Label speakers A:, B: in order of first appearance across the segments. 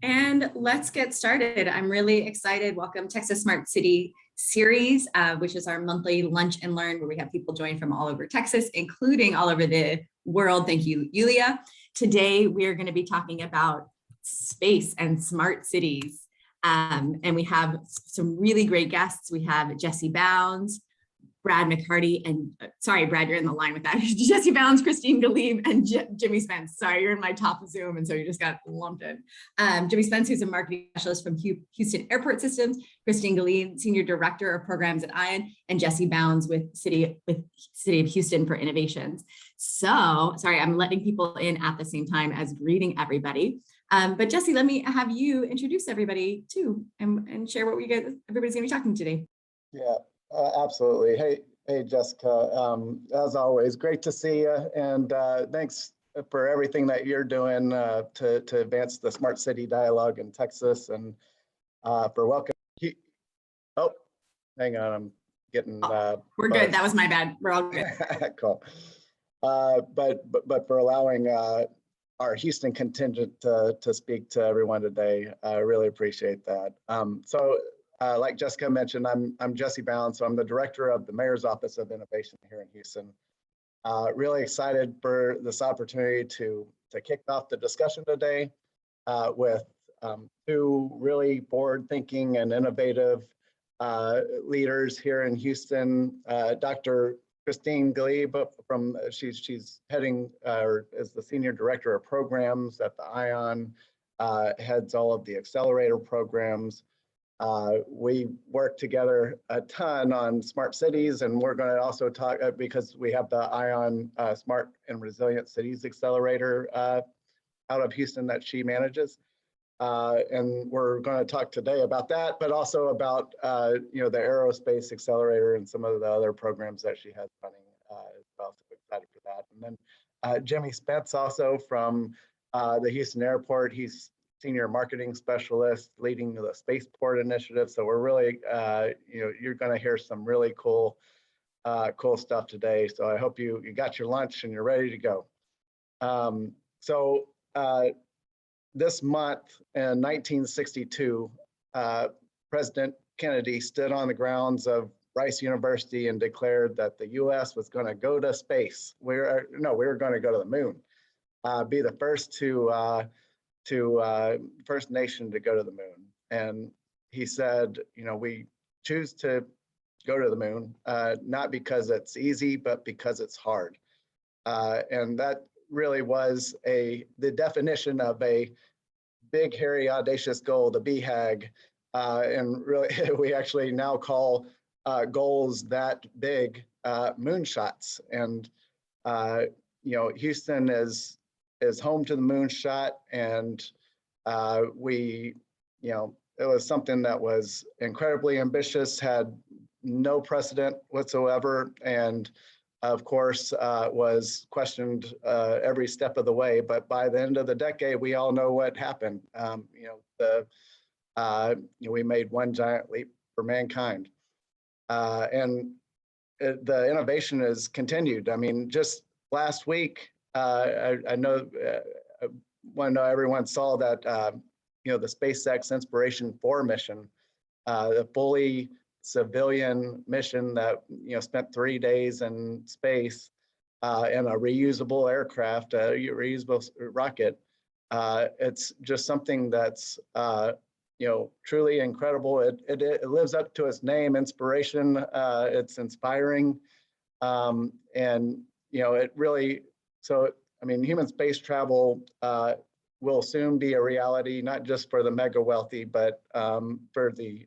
A: And let's get started. I'm really excited. Welcome Texas Smart City series, which is our monthly lunch and learn where we have people join from all over Texas, including all over the world. Thank you, Yulia. Today, we're going to be talking about space and smart cities. And we have some really great guests. We have Jesse Bounds, Brad McCarty, and sorry, Brad, you're in the line with that. Jesse Bounds, Christine Galib, and Jimmy Spence. Sorry, you're in my top Zoom, and so you just got lumped in. Jimmy Spence, who's a marketing specialist from Houston Airport Systems, Christine Galib, Senior Director of Programs at ION, and Jesse Bounds with City of Houston for Innovations. So, sorry, I'm letting people in at the same time as greeting everybody. But Jesse, let me have you introduce everybody too, and share what everybody's gonna be talking today.
B: Yeah. Absolutely. Hey, Jessica. As always, great to see you, and thanks for everything that you're doing to advance the smart city dialogue in Texas, and for welcoming. Oh, hang on, I'm getting.
A: We're good. That was my bad. We're all good.
B: Cool. But for allowing our Houston contingent to speak to everyone today, I really appreciate that. Like Jessica mentioned, I'm Jesse Bounds, so I'm the director of the Mayor's Office of Innovation here in Houston. Really excited for this opportunity to kick off the discussion today with two really forward-thinking and innovative leaders here in Houston. Dr. Christine Galib, she's heading or is the senior director of programs at the ION, heads all of the accelerator programs. We work together a ton on smart cities, and we're going to also talk because we have the ION Smart and Resilient Cities Accelerator out of Houston that she manages. And we're going to talk today about that, but also about the aerospace accelerator and some of the other programs that she has running as well. So excited for that. And then Jimmy Spence, also from the Houston Airport. He's senior marketing specialist leading the spaceport initiative. So we're really, you're going to hear some really cool stuff today. So I hope you got your lunch and you're ready to go. This month in 1962, President Kennedy stood on the grounds of Rice University and declared that the U.S. was going to go to space. We were going to go to the moon, be the first first nation to go to the moon. And he said, we choose to go to the moon, not because it's easy, but because it's hard. And that really was the definition of a big, hairy, audacious goal, the BHAG. And really, we actually now call goals that big moonshots. And, Houston is home to the Moonshot, and it was something that was incredibly ambitious, had no precedent whatsoever, and of course was questioned every step of the way. But by the end of the decade, we all know what happened. We made one giant leap for mankind, and the innovation has continued. I mean, just last week, I know when everyone saw that the SpaceX Inspiration 4 mission, the fully civilian mission that spent 3 days in space in a reusable aircraft, a reusable rocket. It's just something that's truly incredible. It lives up to its name, inspiration. It's inspiring, and it really. So, I mean, human space travel will soon be a reality, not just for the mega wealthy, but for the,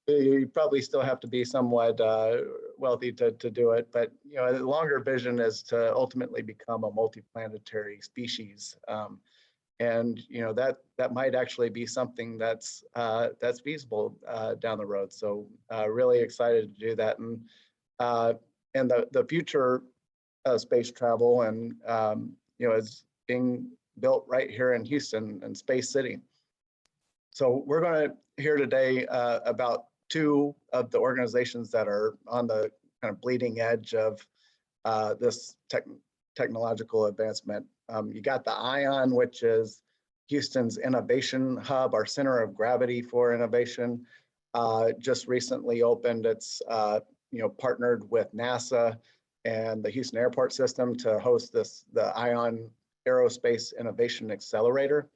B: you probably still have to be somewhat wealthy to do it. But, the longer vision is to ultimately become a multiplanetary species. And, that might actually be something that's feasible down the road. So really excited to do that. And the future space travel and is being built right here in Houston and Space City. So we're going to hear today about two of the organizations that are on the kind of bleeding edge of this technological advancement. You got the ION, which is Houston's innovation hub, our center of gravity for innovation. Just recently opened. It's partnered with NASA and the Houston Airport System to host the ION Aerospace Innovation Accelerator,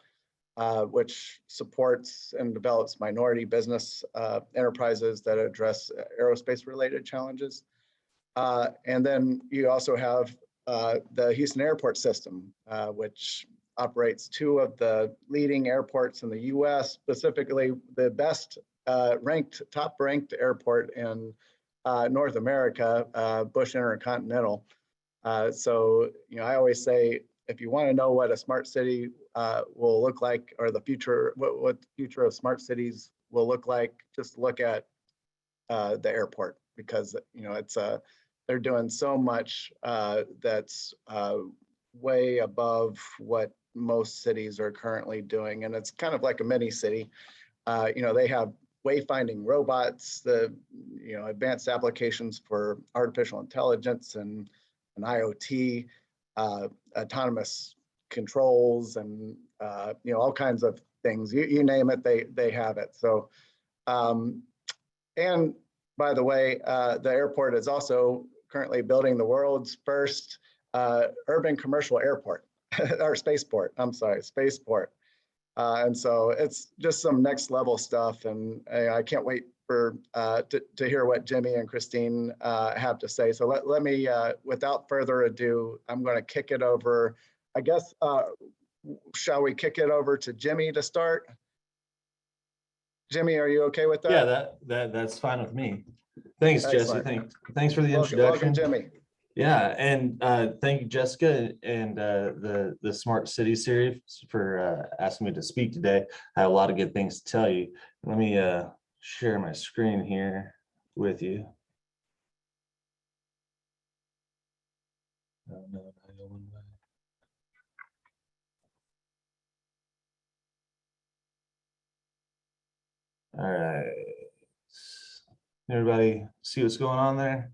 B: which supports and develops minority business enterprises that address aerospace related challenges. And then you also have the Houston Airport System, which operates two of the leading airports in the US, specifically the best top ranked airport in North America, Bush Intercontinental. So, I always say, if you want to know what a smart city will look like, or the future, what the future of smart cities will look like, just look at the airport, because they're doing so much that's way above what most cities are currently doing, and it's kind of like a mini city. They have wayfinding robots, the advanced applications for artificial intelligence and IoT, autonomous controls, and all kinds of things. You name it, they have it. So, and by the way, the airport is also currently building the world's first urban commercial airport, or spaceport. I'm sorry, spaceport. And so it's just some next level stuff, and I can't wait for to hear what Jimmy and Christine have to say. So let me, without further ado, I'm going to kick it over. I guess, shall we kick it over to Jimmy to start? Jimmy, are you okay with that?
C: Yeah, that's fine with me. Thanks,
B: Excellent.
C: Jesse. Thanks for the
B: Welcome,
C: introduction.
B: Jimmy.
C: Yeah, and thank you, Jessica, and the Smart City series for asking me to speak today. I have a lot of good things to tell you. Let me share my screen here with you. Oh, no, all right. Everybody see what's going on there?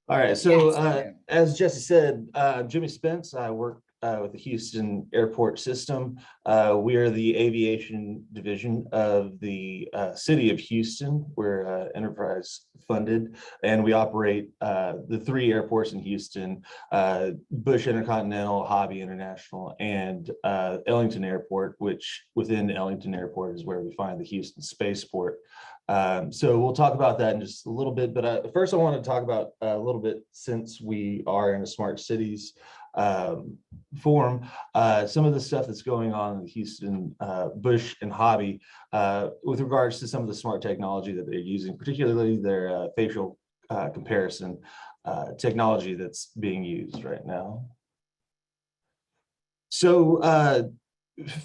C: All right, so as Jesse said, Jimmy Spence, I work with the Houston Airport System. We are the aviation division of the city of Houston. We're enterprise funded, and we operate the 3 airports in Houston, Bush Intercontinental, Hobby International, and Ellington Airport, which within Ellington Airport is where we find the Houston Spaceport. So we'll talk about that in just a little bit, but first I want to talk about a little bit, since we are in a smart cities forum, some of the stuff that's going on in Houston, Bush and Hobby, with regards to some of the smart technology that they're using, particularly their facial comparison technology that's being used right now. So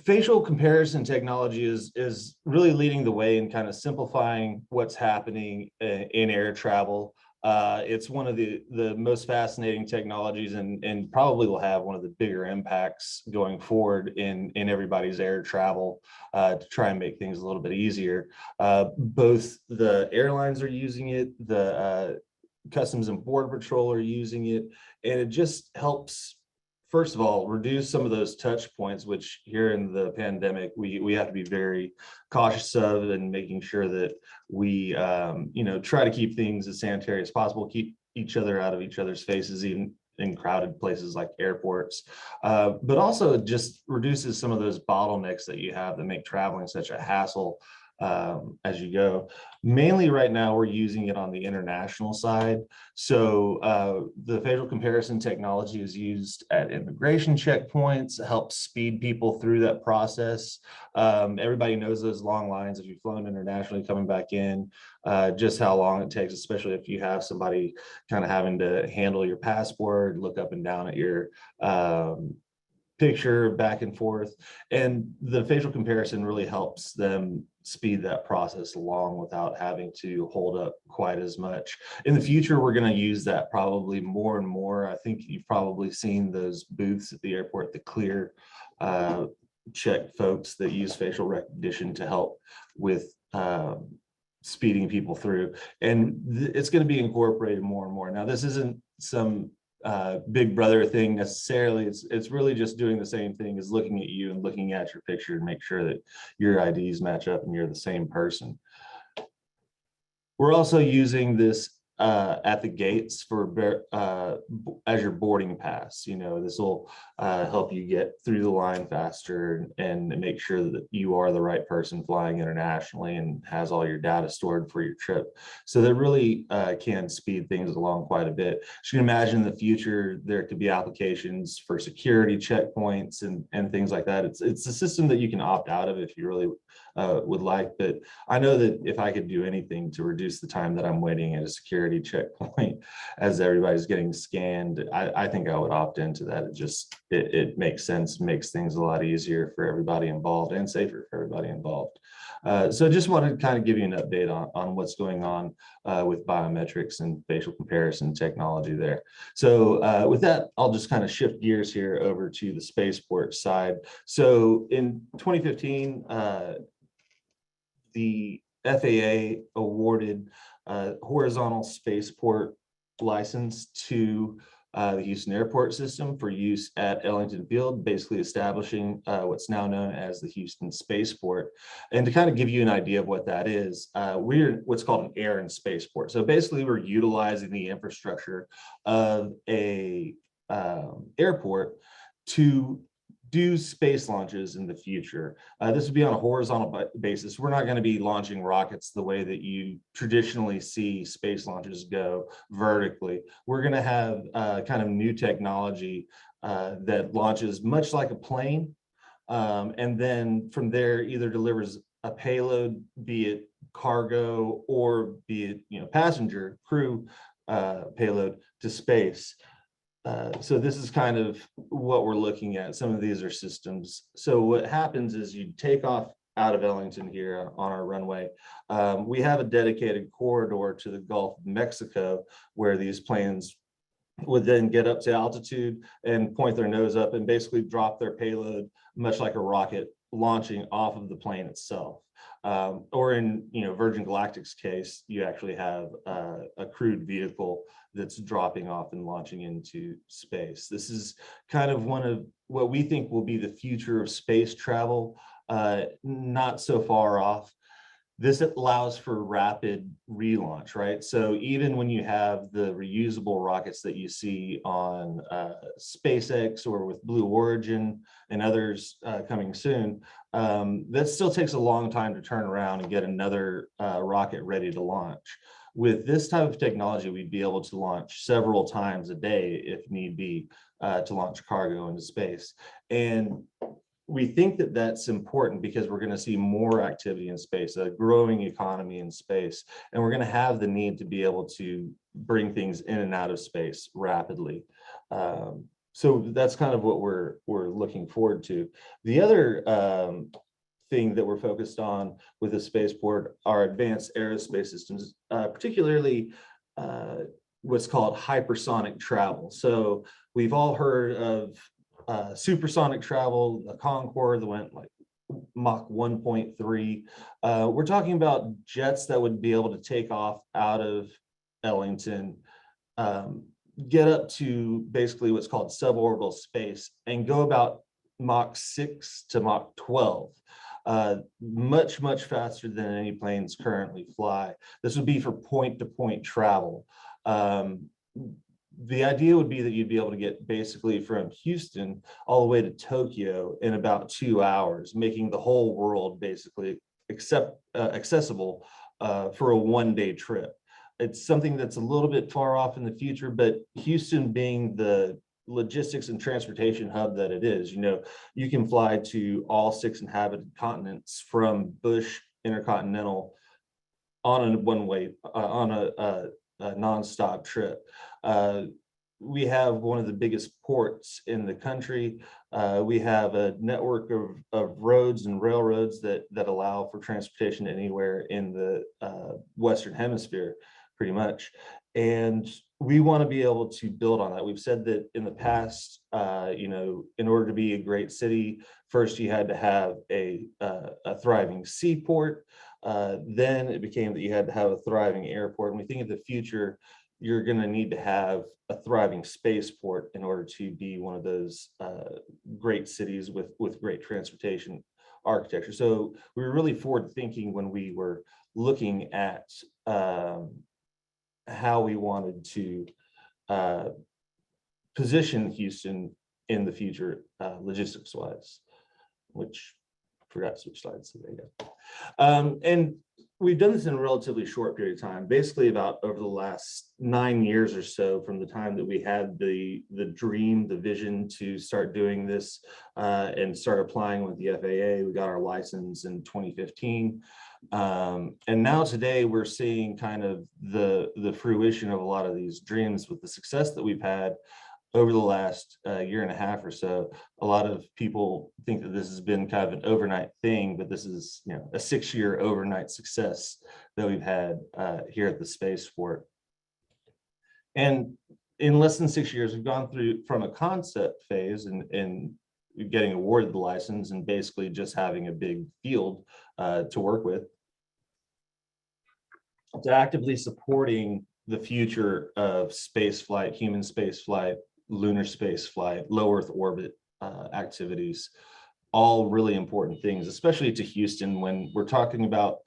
C: facial comparison technology is really leading the way in kind of simplifying what's happening in air travel. It's one of the most fascinating technologies, and probably will have one of the bigger impacts going forward in everybody's air travel, to try and make things a little bit easier. Both the airlines are using it, the Customs and Border Patrol are using it, and it just helps, first of all, reduce some of those touch points, which here in the pandemic, we have to be very cautious of, and making sure that we, try to keep things as sanitary as possible, keep each other out of each other's faces, even in crowded places like airports. But also it just reduces some of those bottlenecks that you have that make traveling such a hassle as you go. Mainly right now, we're using it on the international side. So the facial comparison technology is used at immigration checkpoints, helps speed people through that process. Everybody knows those long lines if you've flown internationally coming back in, just how long it takes, especially if you have somebody kind of having to handle your passport, look up and down at your picture back and forth. And the facial comparison really helps them speed that process along without having to hold up quite as much. In the future, we're going to use that probably more and more. I think you've probably seen those booths at the airport, the clear check folks that use facial recognition to help with speeding people through. And it's going to be incorporated more and more. Now, this isn't some big brother thing necessarily. It's really just doing the same thing as looking at you and looking at your picture and make sure that your IDs match up and you're the same person. We're also using this at the gates for as your boarding pass. You know, this will help you get through the line faster and make sure that you are the right person flying internationally and has all your data stored for your trip. So that really can speed things along quite a bit. As you can imagine, in the future, there could be applications for security checkpoints and things like that. It's a system that you can opt out of if you really would like, but I know that if I could do anything to reduce the time that I'm waiting at a security checkpoint as everybody's getting scanned, I think I would opt into that. It makes sense, makes things a lot easier for everybody involved and safer for everybody involved. So just wanted to kind of give you an update on what's going on with biometrics and facial comparison technology there. So with that, I'll just kind of shift gears here over to the spaceport side. So in 2015, the FAA awarded horizontal spaceport license to the Houston Airport System for use at Ellington Field, basically establishing what's now known as the Houston Spaceport. And to kind of give you an idea of what that is, we're what's called an air and spaceport. So basically we're utilizing the infrastructure of a airport to do space launches in the future. This would be on a horizontal basis. We're not going to be launching rockets the way that you traditionally see space launches go vertically. We're going to have kind of new technology that launches much like a plane. And then from there either delivers a payload, be it cargo or be it passenger crew payload to space. So this is kind of what we're looking at. Some of these are systems. So what happens is you take off out of Ellington here on our runway. We have a dedicated corridor to the Gulf of Mexico where these planes would then get up to altitude and point their nose up and basically drop their payload, much like a rocket launching off of the plane itself. Or in Virgin Galactic's case, you actually have a crewed vehicle that's dropping off and launching into space. This is kind of one of what we think will be the future of space travel, not so far off. This allows for rapid relaunch, right? So even when you have the reusable rockets that you see on SpaceX or with Blue Origin and others coming soon, that still takes a long time to turn around and get another rocket ready to launch. With this type of technology, we'd be able to launch several times a day if need be to launch cargo into space. And we think that that's important because we're going to see more activity in space, a growing economy in space, and we're going to have the need to be able to bring things in and out of space rapidly. So that's kind of what we're looking forward to. The other thing that we're focused on with the spaceport are advanced aerospace systems, particularly what's called hypersonic travel. So we've all heard of supersonic travel, the Concorde that went like Mach 1.3. We're talking about jets that would be able to take off out of Ellington, get up to basically what's called suborbital space and go about Mach 6 to Mach 12. Much, much faster than any planes currently fly. This would be for point-to-point travel. The idea would be that you'd be able to get basically from Houston all the way to Tokyo in about 2 hours, making the whole world basically accessible for a one-day trip. It's something that's a little bit far off in the future, but Houston being the logistics and transportation hub that it is, you can fly to all 6 inhabited continents from Bush Intercontinental on a one-way, on a nonstop trip. We have one of the biggest ports in the country. We have a network of roads and railroads that allow for transportation anywhere in the Western Hemisphere, pretty much. And we want to be able to build on that. We've said that in the past, in order to be a great city, first you had to have a thriving seaport. Then it became that you had to have a thriving airport. And we think in the future, you're going to need to have a thriving spaceport in order to be one of those great cities with great transportation architecture. So we were really forward thinking when we were looking at how we wanted to position Houston in the future, logistics wise, which forgot to switch slides. So there you go. And we've done this in a relatively short period of time, basically about over the last 9 years or so, from the time that we had the dream, the vision to start doing this and start applying with the FAA. We got our license in 2015. And now today we're seeing kind of the fruition of a lot of these dreams with the success that we've had over the last year and a half or so. A lot of people think that this has been kind of an overnight thing, but this is, you know, a 6-year overnight success that we've had here at the spaceport. And in less than 6 years, we've gone through from a concept phase and getting awarded the license and basically just having a big field to work with, to actively supporting the future of space flight, human space flight, lunar space flight, low Earth orbit activities, all really important things, especially to Houston when we're talking about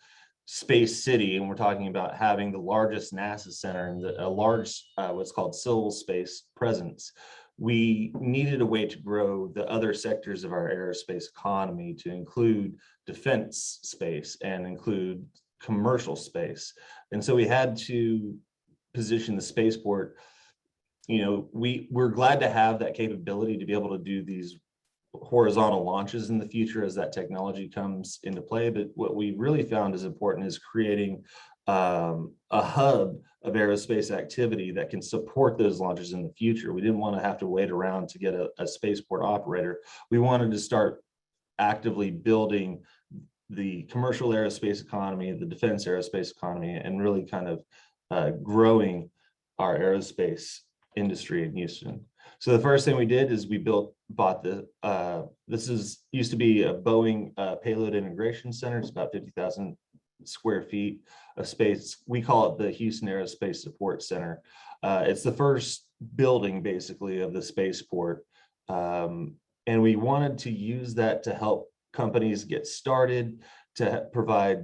C: Space City and we're talking about having the largest NASA center and a large what's called civil space presence. We needed a way to grow the other sectors of our aerospace economy to include defense space and include commercial space. And so we had to position the spaceport. You know, we're glad to have that capability to be able to do these horizontal launches in the future as that technology comes into play. But what we really found is important is creating a hub of aerospace activity that can support those launches in the future. We didn't want to have to wait around to get a spaceport operator. We wanted to start actively building the commercial aerospace economy, the defense aerospace economy, and really kind of growing our aerospace industry in Houston. So the first thing we did is we bought used to be a Boeing payload integration center. It's about 50,000 square feet of space. We call it the Houston Aerospace Support Center. It's the first building basically of the spaceport. And we wanted to use that to help companies get started, to provide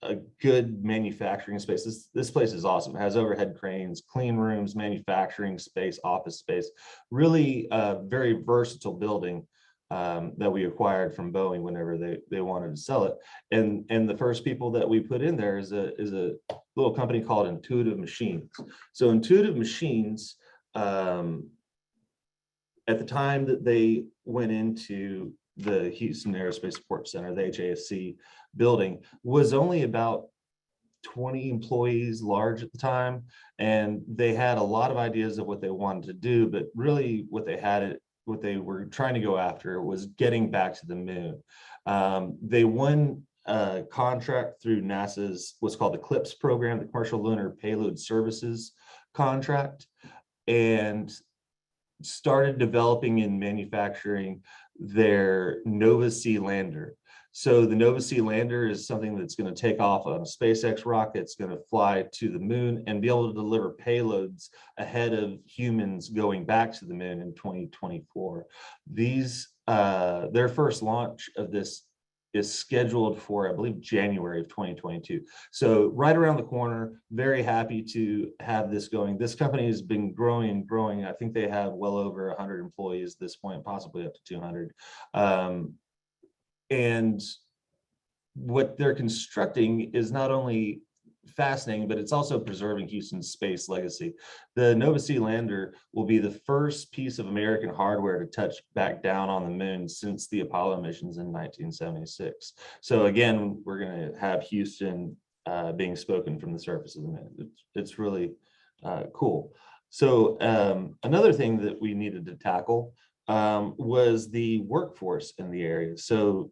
C: a good manufacturing space. This place is awesome. It has overhead cranes, clean rooms, manufacturing space, office space, really a very versatile building that we acquired from Boeing whenever they wanted to sell it. And the first people that we put in there is a little company called Intuitive Machines. So Intuitive Machines, at the time that they went into the Houston Aerospace Support Center, the HASC building, was only about 20 employees large at the time. And they had a lot of ideas of what they wanted to do, but really what they were trying to go after was getting back to the moon. They won a contract through NASA's what's called the CLPS program, the Commercial Lunar Payload Services contract, and started developing and manufacturing their Nova-C lander. So the Nova-C lander is something that's going to take off on a SpaceX rocket. It's going to fly to the moon and be able to deliver payloads ahead of humans going back to the moon in 2024. Their first launch of this is scheduled for, I believe, January of 2022. So right around the corner, very happy to have this going. This company has been growing and growing. I think they have well over 100 employees at this point, possibly up to 200. And what they're constructing is not only fascinating, but it's also preserving Houston's space legacy. The Nova-C lander will be the first piece of American hardware to touch back down on the moon since the Apollo missions in 1976. So again, we're going to have Houston being spoken from the surface of the moon. It's really cool. So another thing that we needed to tackle was the workforce in the area. So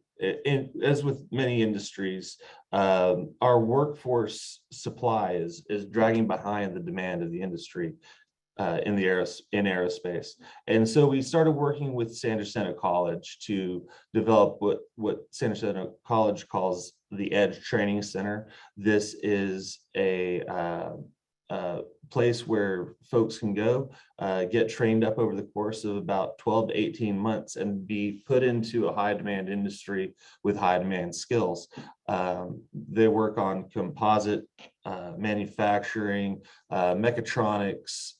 C: as with many industries, our workforce supply is dragging behind the demand of the industry in aerospace. And so we started working with San Jacinto College to develop what San Jacinto College calls the Edge Training Center. This is a place where folks can go, get trained up over the course of about 12 to 18 months and be put into a high demand industry with high demand skills. They work on composite manufacturing, mechatronics,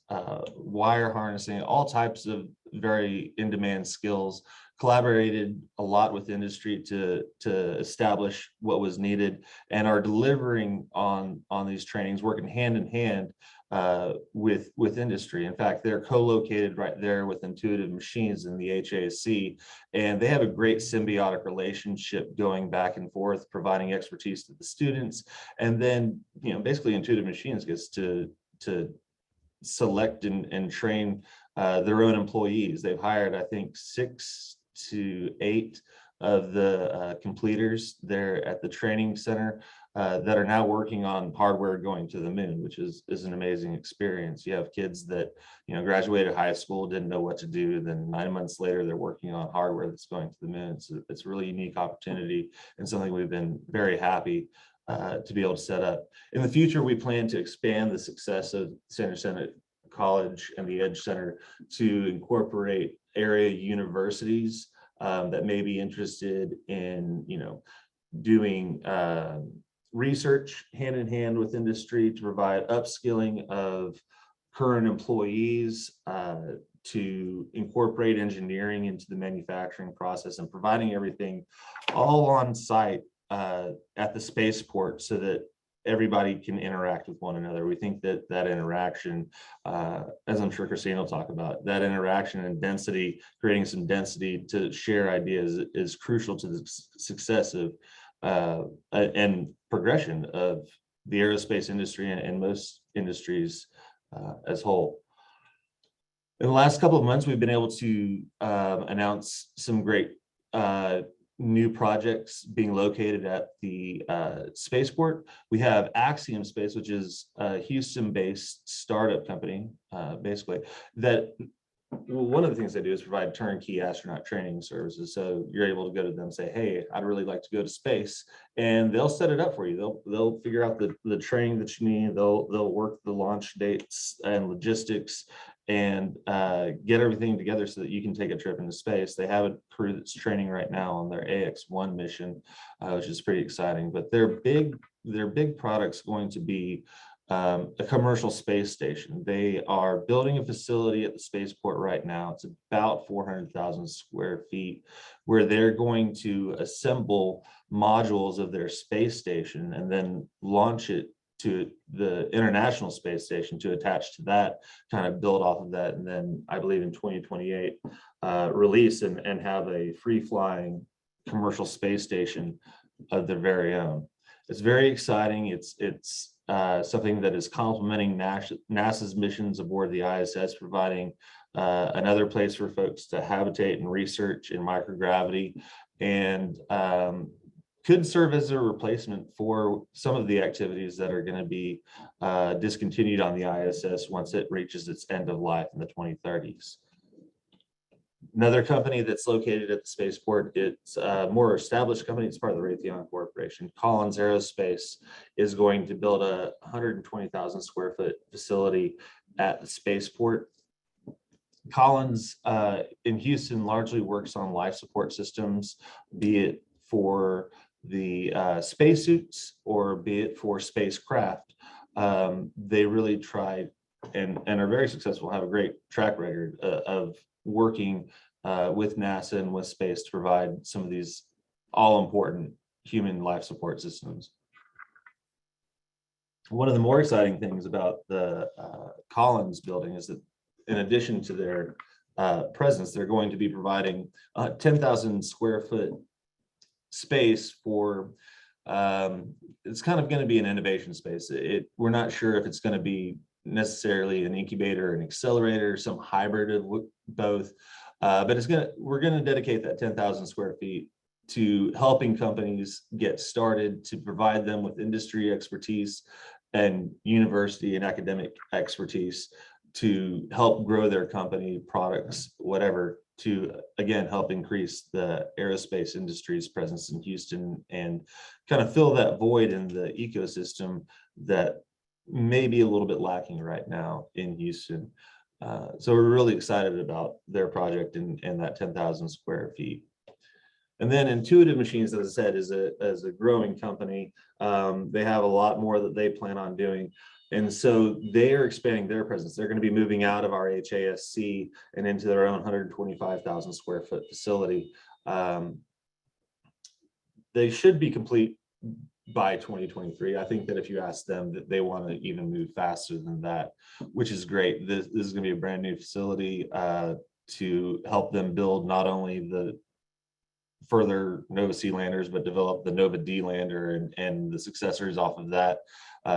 C: wire harnessing, all types of very in-demand skills. Collaborated a lot with industry to establish what was needed, and are delivering on these trainings, working hand in hand with industry. In fact, they're co-located right there with Intuitive Machines in the HAC, and they have a great symbiotic relationship going back and forth, providing expertise to the students. And then, basically Intuitive Machines gets to select and train their own employees. They've hired, I think, 6 to 8 of the completers there at the training center that are now working on hardware going to the moon, which is an amazing experience. You have kids that graduated high school, didn't know what to do, then 9 months later they're working on hardware that's going to the moon. So it's a really unique opportunity and something we've been very happy to be able to set up. In the future, we plan to expand the success of Sanders Senate College and the Edge Center to incorporate area universities that may be interested in doing research hand in hand with industry to provide upskilling of current employees, to incorporate engineering into the manufacturing process, and providing everything all on site at the spaceport so that everybody can interact with one another. We think that interaction, as I'm sure Christine will talk about, that interaction and density, creating some density to share ideas, is crucial to the success of and progression of the aerospace industry and most industries as whole. In the last couple of months, we've been able to announce some great new projects being located at the spaceport. We have Axiom Space, which is a Houston-based startup company, basically, that one of the things they do is provide turnkey astronaut training services. So you're able to go to them and say, hey, I'd really like to go to space, and they'll set it up for you. They'll figure out the training that you need. They'll work the launch dates and logistics and get everything together so that you can take a trip into space. They have a crew that's training right now on their AX-1 mission, which is pretty exciting. But their big product's going to be a commercial space station. They are building a facility at the spaceport right now. It's about 400,000 square feet, where they're going to assemble modules of their space station and then launch it to the International Space Station to attach to that, kind of build off of that, and then I believe in 2028 release and have a free-flying commercial space station of their very own. It's very exciting. It's something that is complementing NASA's missions aboard the ISS, providing another place for folks to habitate and research in microgravity, and could serve as a replacement for some of the activities that are going to be discontinued on the ISS once it reaches its end of life in the 2030s. Another company that's located at the spaceport, it's a more established company. It's part of the Raytheon Corporation. Collins Aerospace is going to build a 120,000 square foot facility at the spaceport. Collins in Houston largely works on life support systems, be it for the spacesuits or be it for spacecraft. They really try and are very successful, have a great track record of working with NASA and with space to provide some of these all-important human life support systems. One of the more exciting things about the Collins building is that in addition to their presence, they're going to be providing 10,000 square foot space for, it's kind of going to be an innovation space. We're not sure if it's going to be necessarily an incubator, an accelerator, some hybrid of both, but we're going to dedicate that 10,000 square feet to helping companies get started, to provide them with industry expertise and university and academic expertise to help grow their company, products, whatever, to again help increase the aerospace industry's presence in Houston and kind of fill that void in the ecosystem that may be a little bit lacking right now in Houston. So we're really excited about their project and that 10,000 square feet. And then Intuitive Machines, as I said, is a growing company. They have a lot more that they plan on doing. And so they are expanding their presence. They're going to be moving out of our HASC and into their own 125,000 square foot facility. They should be complete by 2023. I think that if you ask them, that they want to even move faster than that, which is great. This is going to be a brand new facility to help them build not only the further Nova C landers, but develop the Nova D lander and the successors off of that.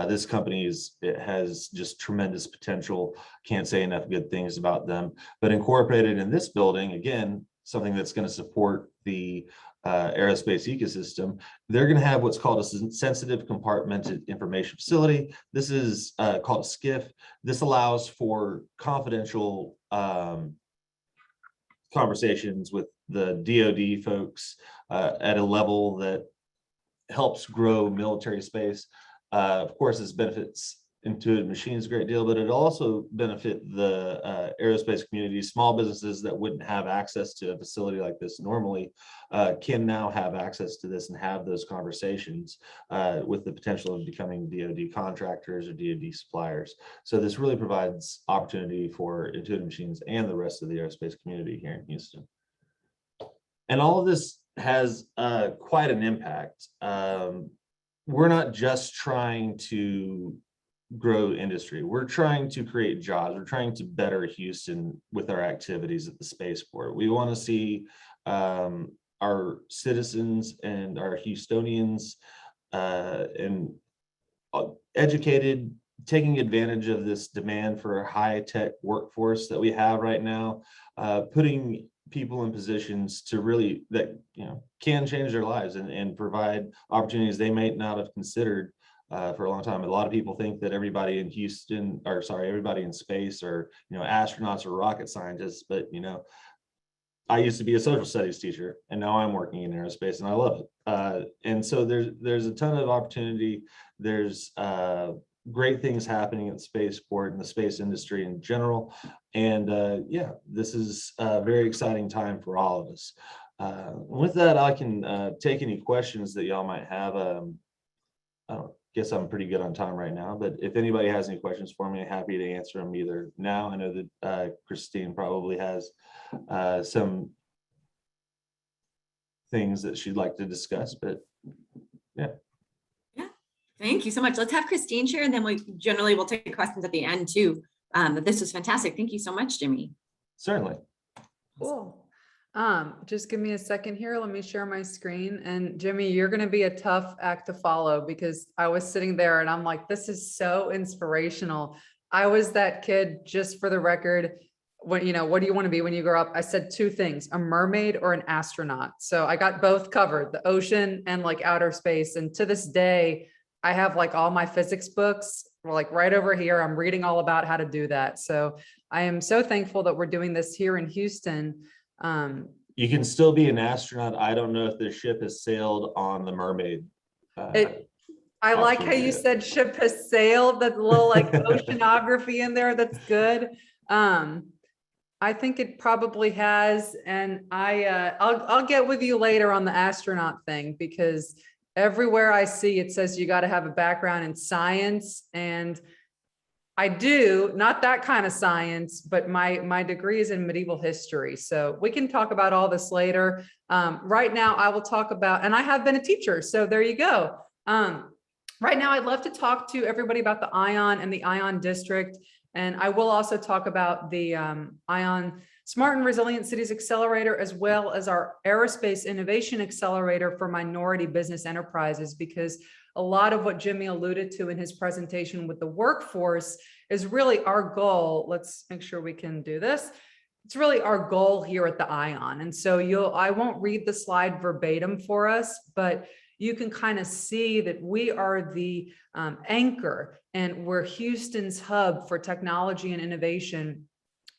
C: This company has just tremendous potential. Can't say enough good things about them. But incorporated in this building, again, something that's going to support the aerospace ecosystem, they're going to have what's called a sensitive compartmented information facility. This is called a SCIF. This allows for confidential conversations with the DoD folks at a level that helps grow military space. Of course, this benefits Intuitive Machines a great deal, but it also benefit the aerospace community. Small businesses that wouldn't have access to a facility like this normally can now have access to this and have those conversations with the potential of becoming DoD contractors or DoD suppliers. So this really provides opportunity for Intuitive Machines and the rest of the aerospace community here in Houston. And all of this has quite an impact. We're not just trying to grow industry. We're trying to create jobs. We're trying to better Houston with our activities at the spaceport. We want to see our citizens and our Houstonians and educated, taking advantage of this demand for a high-tech workforce that we have right now, putting people in positions to really that can change their lives and provide opportunities they may not have considered for a long time. A lot of people think that everybody in Houston, or sorry, everybody in space are astronauts or rocket scientists, but I used to be a social studies teacher and now I'm working in aerospace and I love it. And so there's a ton of opportunity. There's great things happening at the spaceport and the space industry in general. And yeah, this is a very exciting time for all of us. With that, I can take any questions that y'all might have. I guess I'm pretty good on time right now, but if anybody has any questions for me, I'm happy to answer them either now. I know that Christine probably has some things that she'd like to discuss, but yeah.
A: Thank you so much. Let's have Christine share, and then we generally will take questions at the end too. But this was fantastic. Thank you so much, Jimmy.
C: Certainly.
D: Cool. Just give me a second here. Let me share my screen. And Jimmy, you're going to be a tough act to follow because I was sitting there and I'm like, this is so inspirational. I was that kid, just for the record. What do you want to be when you grow up? I said two things: a mermaid or an astronaut. So I got both covered, the ocean and like outer space. And to this day, I have like all my physics books like right over here. I'm reading all about how to do that. So I am so thankful that we're doing this here in Houston.
C: You can still be an astronaut. I don't know if the ship has sailed on the Mermaid.
D: I like how you said ship has sailed. That little like oceanography in there. That's good. I think it probably has, and I'll get with you later on the astronaut thing, because everywhere I see it says you got to have a background in science, and I do, not that kind of science, but my degree is in medieval history. So we can talk about all this later. Right now I will talk about, and I have been a teacher, so there you go. Right now I'd love to talk to everybody about the ION and the ION district. And I will also talk about the ION Smart and Resilient Cities Accelerator, as well as our Aerospace Innovation Accelerator for minority business enterprises, because a lot of what Jimmy alluded to in his presentation with the workforce is really our goal. Let's make sure we can do this. It's really our goal here at the ION. And so I won't read the slide verbatim for us, but you can kind of see that we are the anchor, and we're Houston's hub for technology and innovation,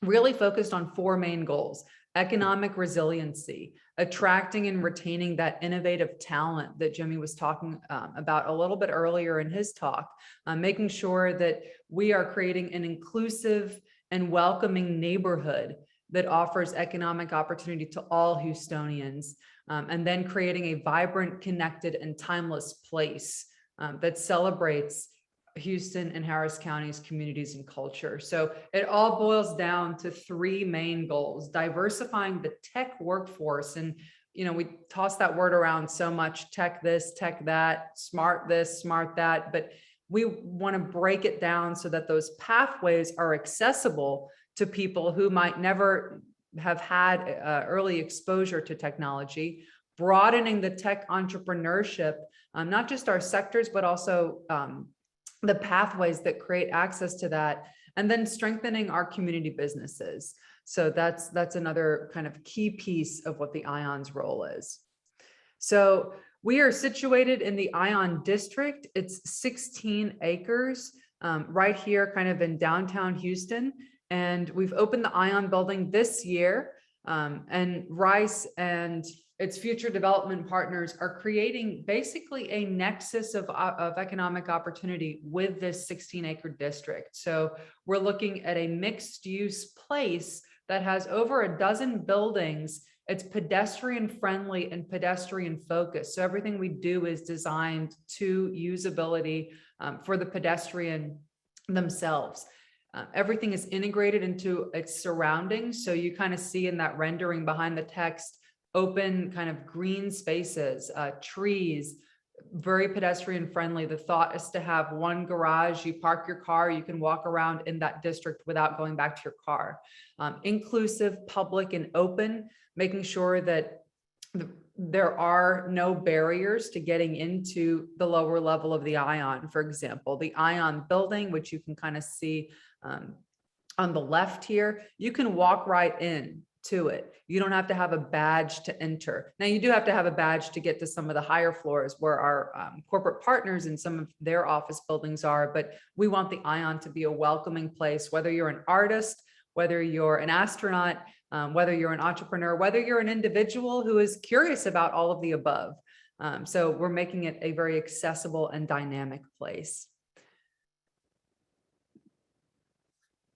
D: really focused on four main goals: economic resiliency, attracting and retaining that innovative talent that Jimmy was talking about a little bit earlier in his talk, making sure that we are creating an inclusive and welcoming neighborhood that offers economic opportunity to all Houstonians, and then creating a vibrant, connected, and timeless place that celebrates Houston and Harris County's communities and culture. So it all boils down to three main goals: diversifying the tech workforce. And, we toss that word around so much: tech this, tech that, smart this, smart that. But we want to break it down so that those pathways are accessible to people who might never have had early exposure to technology, broadening the tech entrepreneurship, not just our sectors, but also the pathways that create access to that, and then strengthening our community businesses. So that's another kind of key piece of what the ION's role is. So we are situated in the ION district. It's 16 acres right here kind of in downtown Houston. And we've opened the ION building this year, and Rice and its future development partners are creating basically a nexus of economic opportunity with this 16-acre district. So we're looking at a mixed-use place that has over a dozen buildings. It's pedestrian friendly and pedestrian focused. So everything we do is designed to usability for the pedestrian themselves. Everything is integrated into its surroundings. So you kind of see in that rendering behind the text, open kind of green spaces, trees, very pedestrian friendly. The thought is to have one garage. You park your car, you can walk around in that district without going back to your car. Inclusive, public, and open, making sure that there are no barriers to getting into the lower level of the ION. For example, the ION building, which you can kind of see on the left here, you can walk right in to it. You don't have to have a badge to enter. Now, you do have to have a badge to get to some of the higher floors where our corporate partners and some of their office buildings are, but we want the ION to be a welcoming place, whether you're an artist, whether you're an astronaut, whether you're an entrepreneur, whether you're an individual who is curious about all of the above. So we're making it a very accessible and dynamic place.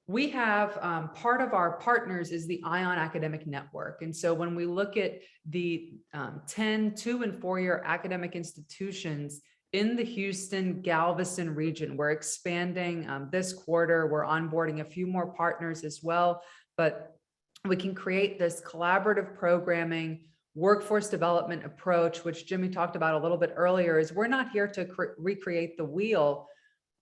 D: We have part of our partners is the ION Academic Network. And so when we look at the 10, 2, and 4-year academic institutions in the Houston, Galveston region, we're expanding this quarter. We're onboarding a few more partners as well, but we can create this collaborative programming workforce development approach, which Jimmy talked about a little bit earlier. Is we're not here to recreate the wheel.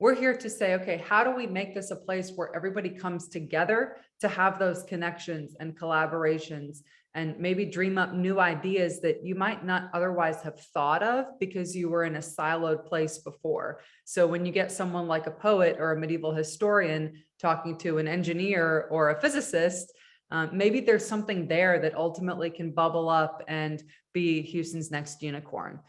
D: We're here to say, okay, how do we make this a place where everybody comes together to have those connections and collaborations and maybe dream up new ideas that you might not otherwise have thought of because you were in a siloed place before. So when you get someone like a poet or a medieval historian talking to an engineer or a physicist, maybe there's something there that ultimately can bubble up and be Houston's next unicorn.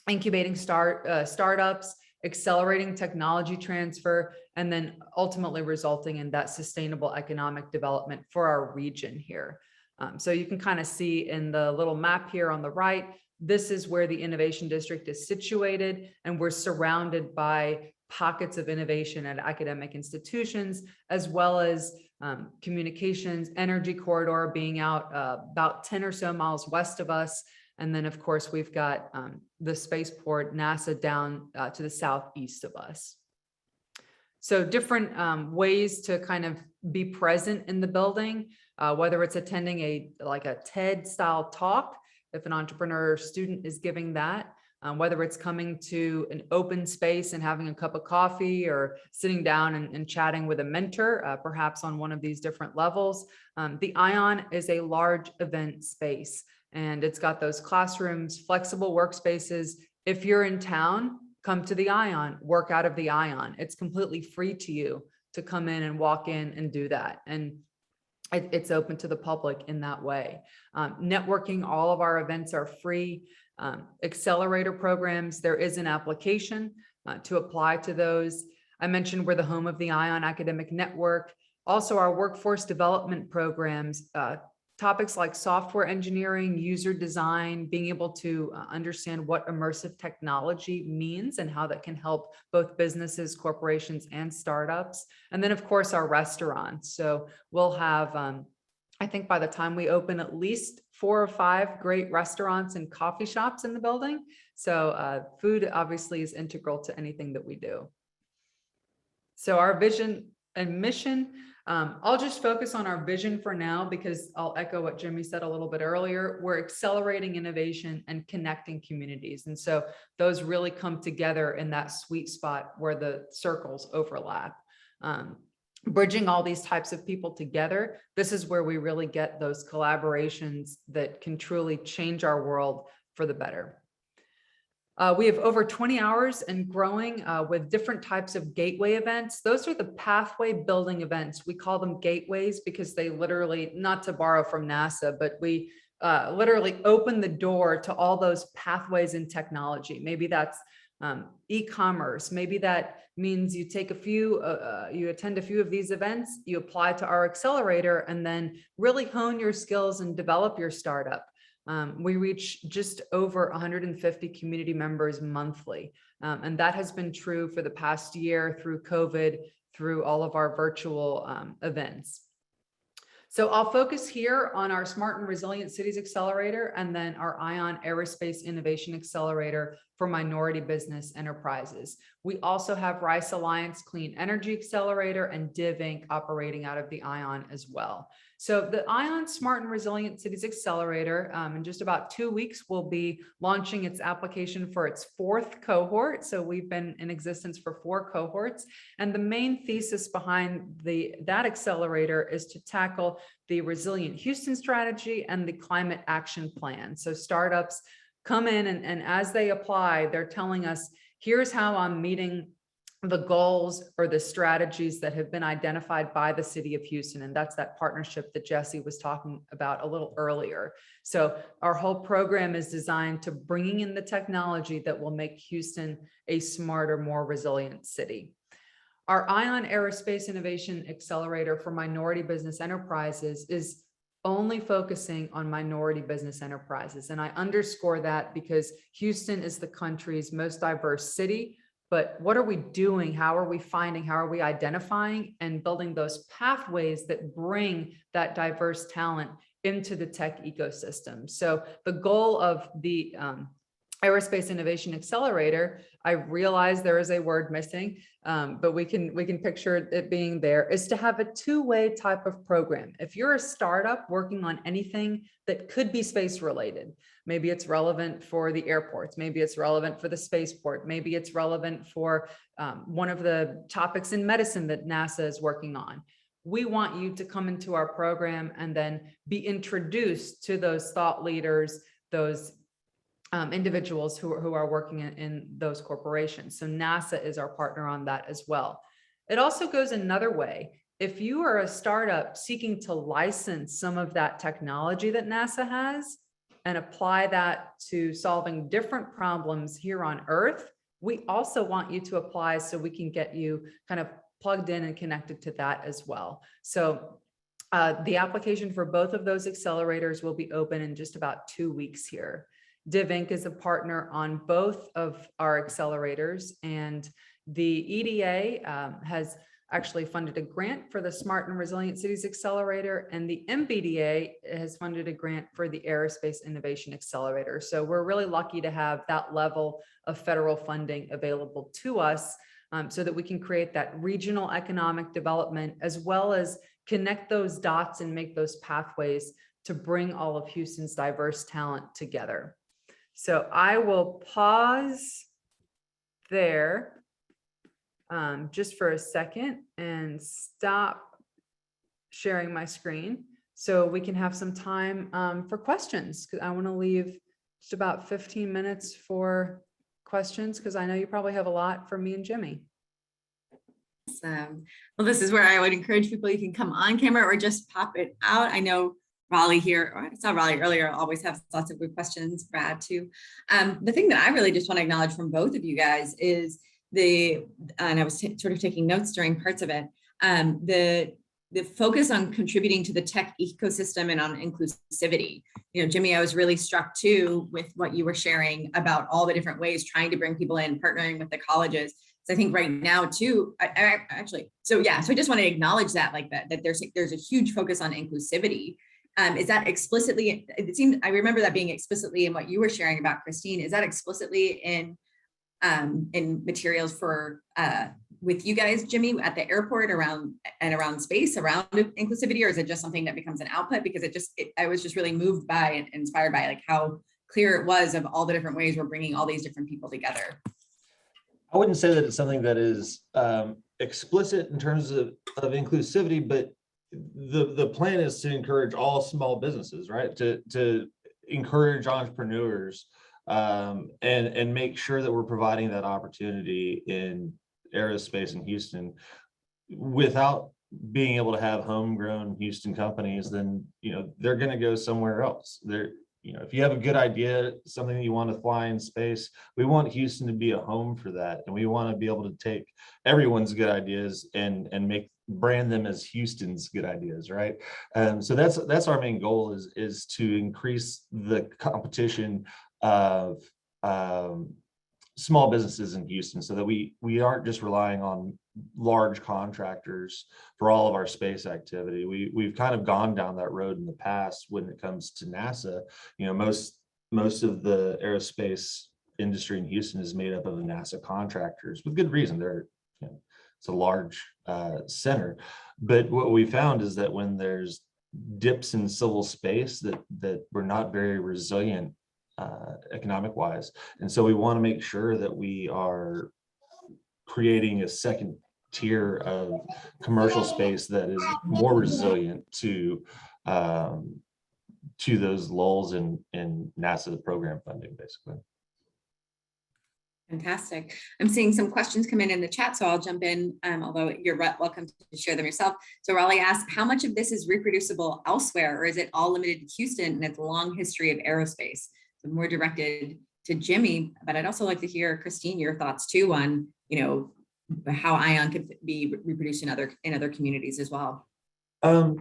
D: Incubating startups, accelerating technology transfer, and then ultimately resulting in that sustainable economic development for our region here. So you can kind of see in the little map here on the right, this is where the innovation district is situated, and we're surrounded by pockets of innovation at academic institutions, as well as communications, energy corridor being out about 10 or so miles west of us. And then, of course, we've got the spaceport, NASA, down to the southeast of us. So different ways to kind of be present in the building, whether it's attending a TED style talk, if an entrepreneur or student is giving that, whether it's coming to an open space and having a cup of coffee or sitting down and chatting with a mentor, perhaps on one of these different levels. The ION is a large event space, and it's got those classrooms, flexible workspaces. If you're in town, come to the ION, work out of the ION. It's completely free to you to come in and walk in and do that. And it's open to the public in that way. Networking, all of our events are free. Accelerator programs, there is an application to apply to those. I mentioned we're the home of the ION Academic Network. Also, our workforce development programs topics like software engineering, user design, being able to understand what immersive technology means and how that can help both businesses, corporations, and startups. And then, of course, our restaurants. So we'll have, I think by the time we open, at least 4 or 5 great restaurants and coffee shops in the building. So food obviously is integral to anything that we do. So our vision and mission, I'll just focus on our vision for now, because I'll echo what Jimmy said a little bit earlier. We're accelerating innovation and connecting communities. And so those really come together in that sweet spot where the circles overlap. Bridging all these types of people together, this is where we really get those collaborations that can truly change our world for the better. We have over 20 hours and growing with different types of gateway events. Those are the pathway building events. We call them gateways because they literally, not to borrow from NASA, but we literally open the door to all those pathways in technology. Maybe that's e-commerce. Maybe that means you take a few, you attend a few of these events, you apply to our accelerator, and then really hone your skills and develop your startup. We reach just over 150 community members monthly. And that has been true for the past year through COVID, through all of our virtual events. So I'll focus here on our Smart and Resilient Cities Accelerator, and then our ION Aerospace Innovation Accelerator for minority business enterprises. We also have Rice Alliance Clean Energy Accelerator and Div Inc. operating out of the ION as well. So the ION Smart and Resilient Cities Accelerator, in just about 2 weeks, will be launching its application for its 4th cohort. So we've been in existence for 4 cohorts. And the main thesis behind that accelerator is to tackle the Resilient Houston strategy and the climate action plan. So startups come in and as they apply, they're telling us, here's how I'm meeting the goals or the strategies that have been identified by the city of Houston. And that's that partnership that Jesse was talking about a little earlier. So our whole program is designed to bringing in the technology that will make Houston a smarter, more resilient city. Our ION Aerospace Innovation Accelerator for minority business enterprises is only focusing on minority business enterprises. And I underscore that because Houston is the country's most diverse city. But what are we doing? How are we finding? How are we identifying and building those pathways that bring that diverse talent into the tech ecosystem? So the goal of the Aerospace Innovation Accelerator, I realize there is a word missing, but we can picture it being there, is to have a 2-way type of program. If you're a startup working on anything that could be space related, maybe it's relevant for the airports, maybe it's relevant for the spaceport, maybe it's relevant for one of the topics in medicine that NASA is working on. We want you to come into our program and then be introduced to those thought leaders, those individuals who are working in those corporations. So NASA is our partner on that as well. It also goes another way. If you are a startup seeking to license some of that technology that NASA has and apply that to solving different problems here on Earth, we also want you to apply so we can get you kind of plugged in and connected to that as well. So the application for both of those accelerators will be open in just about 2 weeks here. Div Inc. is a partner on both of our accelerators, and the EDA has actually funded a grant for the Smart and Resilient Cities Accelerator, and the MBDA has funded a grant for the Aerospace Innovation Accelerator. So we're really lucky to have that level of federal funding available to us so that we can create that regional economic development, as well as connect those dots and make those pathways to bring all of Houston's diverse talent together. So I will pause there just for a second and stop sharing my screen so we can have some time for questions, because I want to leave just about 15 minutes for questions, because I know you probably have a lot for me and Jimmy.
A: Awesome. Well, this is where I would encourage people, you can come on camera or just pop it out. I know Raleigh here, or I saw Raleigh earlier, always have lots of good questions, Brad too. The thing that I really just want to acknowledge from both of you guys is and I was sort of taking notes during parts of it, the the focus on contributing to the tech ecosystem and on inclusivity. You know, Jimmy, I was really struck too with what you were sharing about all the different ways trying to bring people in, partnering with the colleges. So I think right now too, I actually, so yeah, so I just want to acknowledge that, like that there's a huge focus on inclusivity. Is that explicitly, it seems, I remember that being explicitly in what you were sharing about, Christine, is that explicitly in materials for, with you guys, Jimmy, at the airport around space, around inclusivity, or is it just something that becomes an output? Because I was just really moved by and inspired by like how clear it was of all the different ways we're bringing all these different people together.
C: I wouldn't say that it's something that is explicit in terms of inclusivity, but the plan is to encourage all small businesses, right? To encourage entrepreneurs and make sure that we're providing that opportunity in aerospace in Houston without being able to have homegrown Houston companies. Then, you know, they're going to go somewhere else. You know, if you have a good idea, something that you want to fly in space, we want Houston to be a home for that. And we want to be able to take everyone's good ideas and brand them as Houston's good ideas, right? So that's our main goal is to increase the competition of small businesses in Houston, so that we aren't just relying on large contractors for all of our space activity. We've kind of gone down that road in the past when it comes to NASA. You know, most of the aerospace industry in Houston is made up of NASA contractors with good reason. It's a large center, but what we found is that when there's dips in civil space, that we're not very resilient economic wise. And so we want to make sure that we are creating a second tier of commercial space that is more resilient to those lulls in NASA program funding, basically.
A: Fantastic. I'm seeing some questions come in the chat, so I'll jump in, although you're welcome to share them yourself. So Raleigh asked, how much of this is reproducible elsewhere, or is it all limited to Houston and its long history of aerospace? So more directed to Jimmy, but I'd also like to hear, Christine, your thoughts too on, you know, how ION could be reproduced in other communities as well.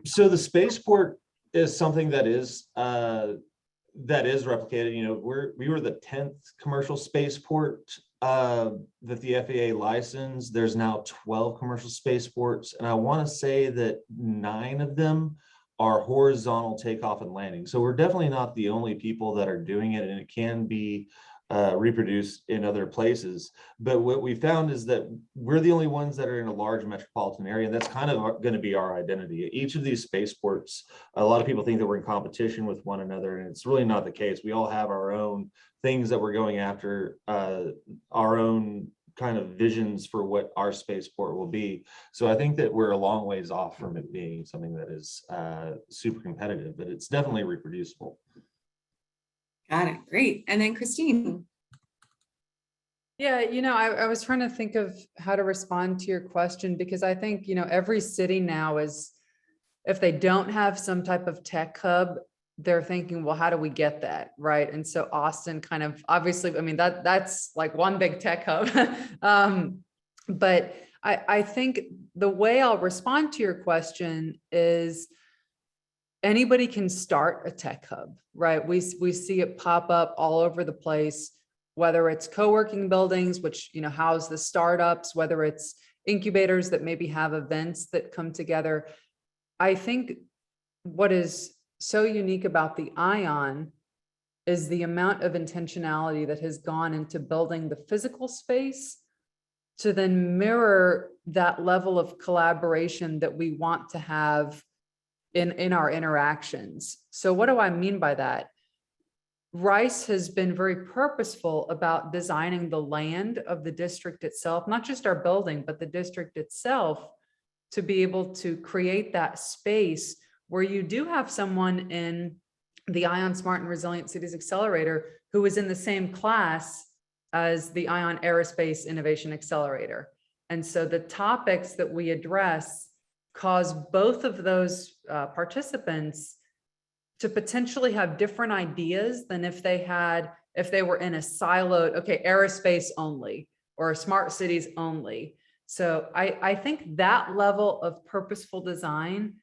C: So the spaceport is something that is replicated. You know, we were the 10th commercial spaceport that the FAA licensed. There's now 12 commercial spaceports, and I want to say that 9 of them are horizontal takeoff and landing. So we're definitely not the only people that are doing it, and it can be reproduced in other places. But what we found is that we're the only ones that are in a large metropolitan area, and that's kind of going to be our identity. Each of these spaceports, a lot of people think that we're in competition with one another, and it's really not the case. We all have our own things that we're going after, our own kind of visions for what our spaceport will be. So I think that we're a long ways off from it being something that is super competitive, but it's definitely reproducible.
A: Got it. Great. And then Christine.
D: Yeah, you know, I was trying to think of how to respond to your question, because I think, you know, every city now is, if they don't have some type of tech hub, they're thinking, well, how do we get that? Right. And so Austin kind of, obviously, I mean, that's like one big tech hub. But I think the way I'll respond to your question is anybody can start a tech hub, right? We see it pop up all over the place, whether it's co-working buildings, which, you know, house the startups, whether it's incubators that maybe have events that come together. I think what is so unique about the ION is the amount of intentionality that has gone into building the physical space to then mirror that level of collaboration that we want to have in our interactions. So what do I mean by that? Rice has been very purposeful about designing the land of the district itself, not just our building, but the district itself, to be able to create that space where you do have someone in the ION Smart and Resilient Cities Accelerator who is in the same class as the ION Aerospace Innovation Accelerator. And so the topics that we address cause both of those participants to potentially have different ideas than if they were in a siloed, okay, aerospace only or smart cities only. So I think that level of purposeful design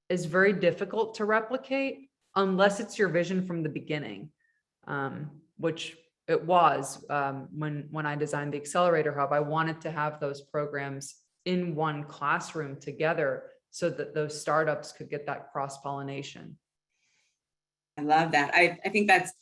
D: is very difficult to replicate unless it's your vision from the beginning, which it was when I designed the Accelerator Hub. I wanted to have those programs in one classroom together so that those startups could get that cross-pollination.
A: I love that. I think that's,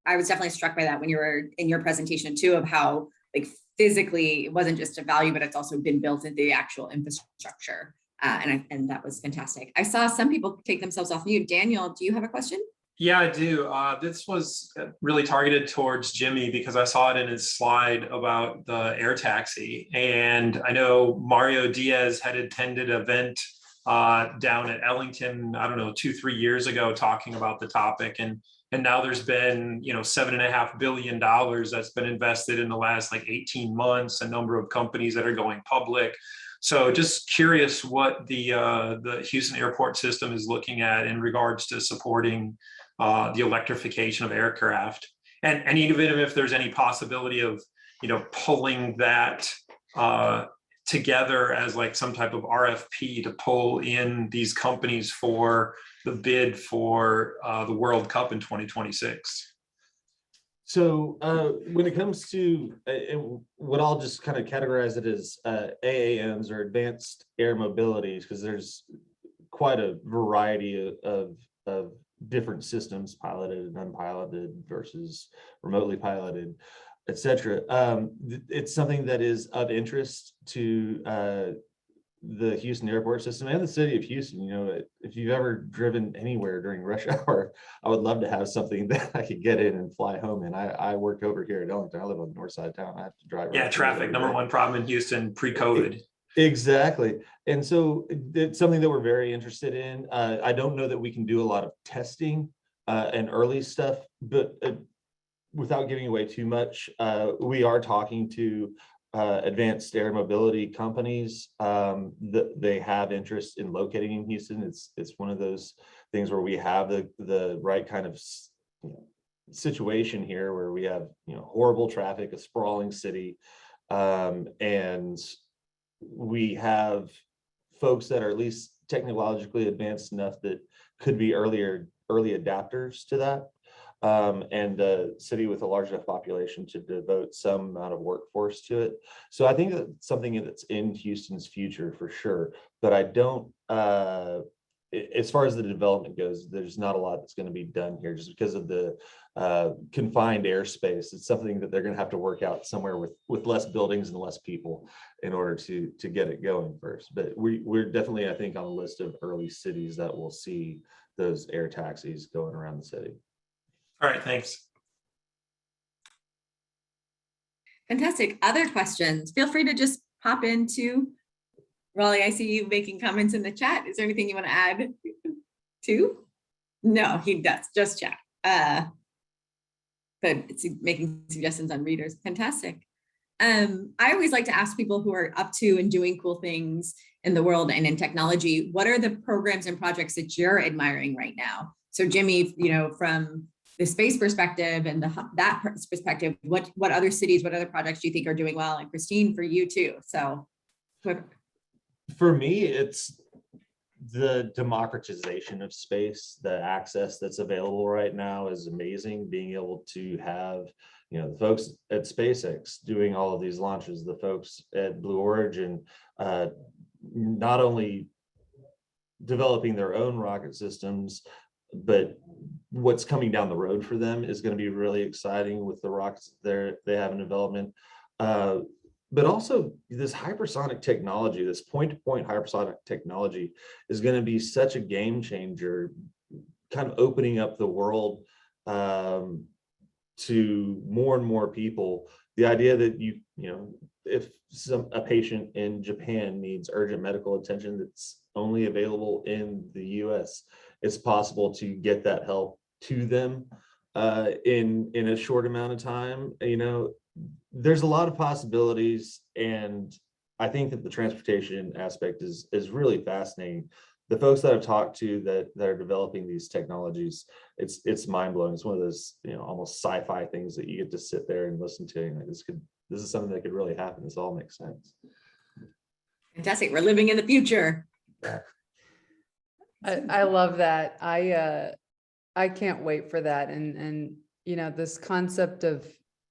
A: I was definitely struck by that when you were in your presentation too, of how like physically it wasn't just a value, but it's also been built into the actual infrastructure. And that was fantastic. I saw some people take themselves off mute. Daniel, do you have a question?
E: Yeah, I do. This was really targeted towards Jimmy because I saw it in his slide about the air taxi. And I know Mario Diaz had attended an event down at Ellington, I don't know, 2-3 years ago, talking about the topic. And now there's been, $7.5 billion that's been invested in the last like 18 months, a number of companies that are going public. So just curious what the Houston airport system is looking at in regards to supporting the electrification of aircraft, and even if there's any possibility of pulling that together as like some type of RFP to pull in these companies for the bid for the World Cup in 2026.
C: So when it comes to what I'll just kind of categorize it as AAMs, or advanced air mobilities, because there's quite a variety of different systems, piloted and unpiloted versus remotely piloted, etc. It's something that is of interest to the Houston airport system and the city of Houston. If you've ever driven anywhere during rush hour, I would love to have something that I could get in and fly home in. I work over here at Ellington. I live on the north side of town. I have to drive.
E: Yeah, traffic, number one problem in Houston pre-COVID.
C: Exactly. And so it's something that we're very interested in. I don't know that we can do a lot of testing and early stuff, but without giving away too much, we are talking to advanced air mobility companies. They have interest in locating in Houston. It's one of those things where we have the right kind of situation here, where we have horrible traffic, a sprawling city, and we have folks that are at least technologically advanced enough that could be early adapters to that. And a city with a large enough population to devote some amount of workforce to it. So I think that's something that's in Houston's future for sure, but I don't, as far as the development goes, there's not a lot that's going to be done here just because of the confined airspace. It's something that they're going to have to work out somewhere with less buildings and less people in order to get it going first. But we're definitely, I think, on the list of early cities that will see those air taxis going around the city.
E: All right, thanks.
A: Fantastic. Other questions? Feel free to just pop into Raleigh. I see you making comments in the chat. Is there anything you want to add to? No, he does just chat. But it's making suggestions on readers. Fantastic. I always like to ask people who are up to and doing cool things in the world and in technology, what are the programs and projects that you're admiring right now? So Jimmy, from the space perspective and that perspective, what other cities, what other projects do you think are doing well? And Christine, for you too. So
C: for me, it's the democratization of space. The access that's available right now is amazing. Being able to have, the folks at SpaceX doing all of these launches, the folks at Blue Origin, not only developing their own rocket systems, but what's coming down the road for them is going to be really exciting with the rockets they have in development. But also this hypersonic technology, this point-to-point hypersonic technology is going to be such a game changer, kind of opening up the world to more and more people. The idea that if a patient in Japan needs urgent medical attention that's only available in the US, it's possible to get that help to them in a short amount of time. There's a lot of possibilities, and I think that the transportation aspect is really fascinating. The folks that I've talked to that are developing these technologies, it's mind-blowing. It's one of those almost sci-fi things that you get to sit there and listen to, and this is something that could really happen. This all makes sense.
A: Fantastic. We're living in the future.
D: I love that. I can't wait for that. And, you know, this concept of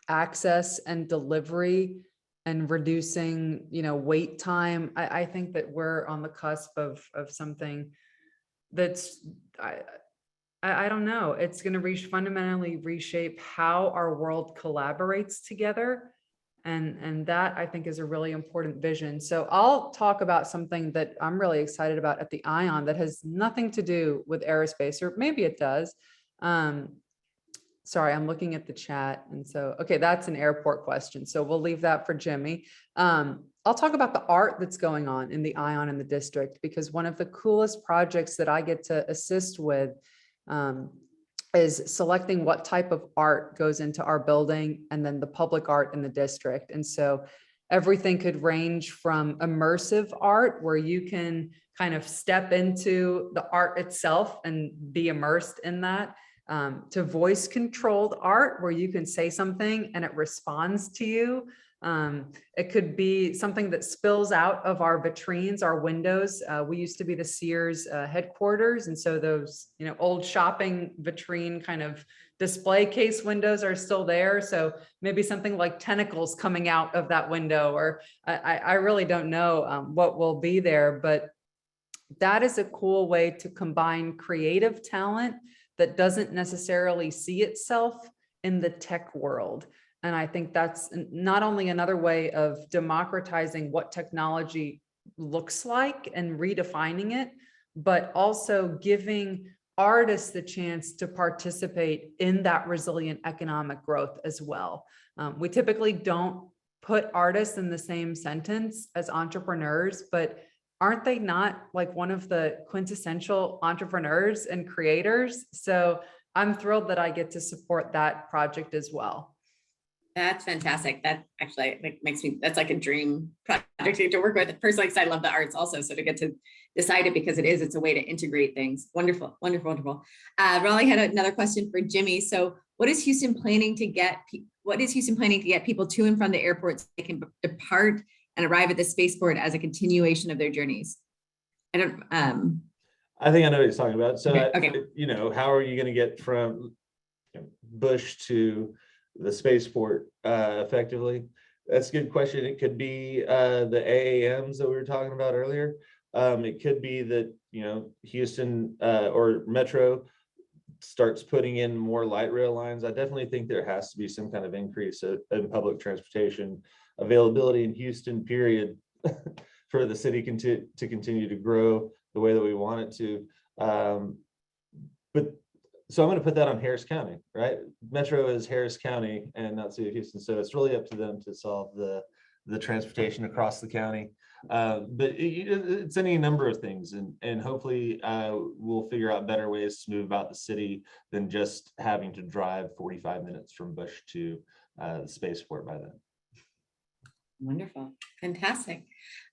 D: access and delivery and reducing, you know, wait time. I think that we're on the cusp of something that's, I don't know. It's going to fundamentally reshape how our world collaborates together. And that I think is a really important vision. So I'll talk about something that I'm really excited about at the Ion that has nothing to do with aerospace, or maybe it does. Sorry, I'm looking at the chat. And so, okay, that's an airport question. So we'll leave that for Jimmy. I'll talk about the art that's going on in the Ion in the district, because one of the coolest projects that I get to assist with is selecting what type of art goes into our building and then the public art in the district. And so everything could range from immersive art, where you can kind of step into the art itself and be immersed in that, to voice controlled art, where you can say something and it responds to you. It could be something that spills out of our vitrines, our windows. We used to be the Sears headquarters. And so those, you know, old shopping vitrine kind of display case windows are still there. So maybe something like tentacles coming out of that window, or I really don't know what will be there, but that is a cool way to combine creative talent that doesn't necessarily see itself in the tech world. And I think that's not only another way of democratizing what technology looks like and redefining it, but also giving artists the chance to participate in that resilient economic growth as well. We typically don't put artists in the same sentence as entrepreneurs, but aren't they not like one of the quintessential entrepreneurs and creators? So I'm thrilled that I get to support that project as well.
A: That's fantastic. That actually makes me, that's like a dream project to work with personally, because I love the arts also. So to get to decide it, because it's a way to integrate things. Wonderful, wonderful, wonderful. Raleigh had another question for Jimmy. So what is Houston planning to get people to and from the airport so they can depart and arrive at the spaceport as a continuation of their journeys? I think
C: I know what he's talking about. So,
A: okay.
C: You know, how are you going to get from Bush to the spaceport effectively? That's a good question. It could be the AAMs that we were talking about earlier. It could be that, you know, Houston or Metro starts putting in more light rail lines. I definitely think there has to be some kind of increase in public transportation availability in Houston, period, for the city to continue to grow the way that we want it to. But so I'm going to put that on Harris County, right? Metro is Harris County and not City of Houston. So it's really up to them to solve the transportation across the county. But it's any number of things. And hopefully we'll figure out better ways to move about the city than just having to drive 45 minutes from Bush to the spaceport by then.
A: Wonderful. Fantastic.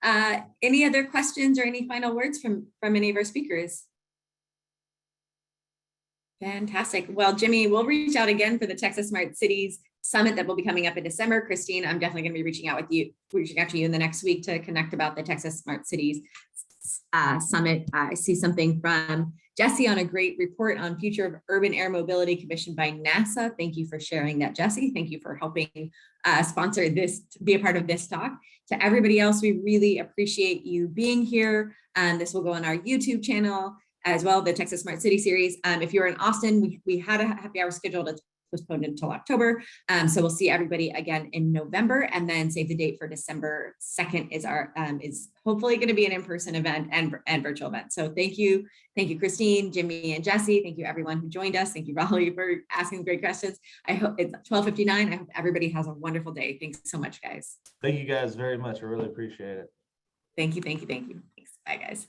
A: Any other questions or any final words from any of our speakers? Fantastic. Well, Jimmy, we'll reach out again for the Texas Smart Cities Summit that will be coming up in December. Christine, I'm definitely going to be reaching out to you in the next week to connect about the Texas Smart Cities Summit. I see something from Jesse on a great report on future of urban air mobility commissioned by NASA. Thank you for sharing that, Jesse. Thank you for helping sponsor this, be a part of this talk. To everybody else, we really appreciate you being here. This will go on our YouTube channel as well, the Texas Smart City series. If you're in Austin, we had a happy hour scheduled. It's postponed until October. So we'll see everybody again in November, and then save the date for December 2nd is hopefully going to be an in-person event and virtual event. So thank you, Christine, Jimmy, and Jesse. Thank you everyone who joined us. Thank you, Raleigh, for asking great questions. I hope it's 12:59. I hope everybody has a wonderful day. Thanks so much, guys.
C: Thank you guys very much. I really appreciate it.
A: Thank you. Thanks. Bye, guys.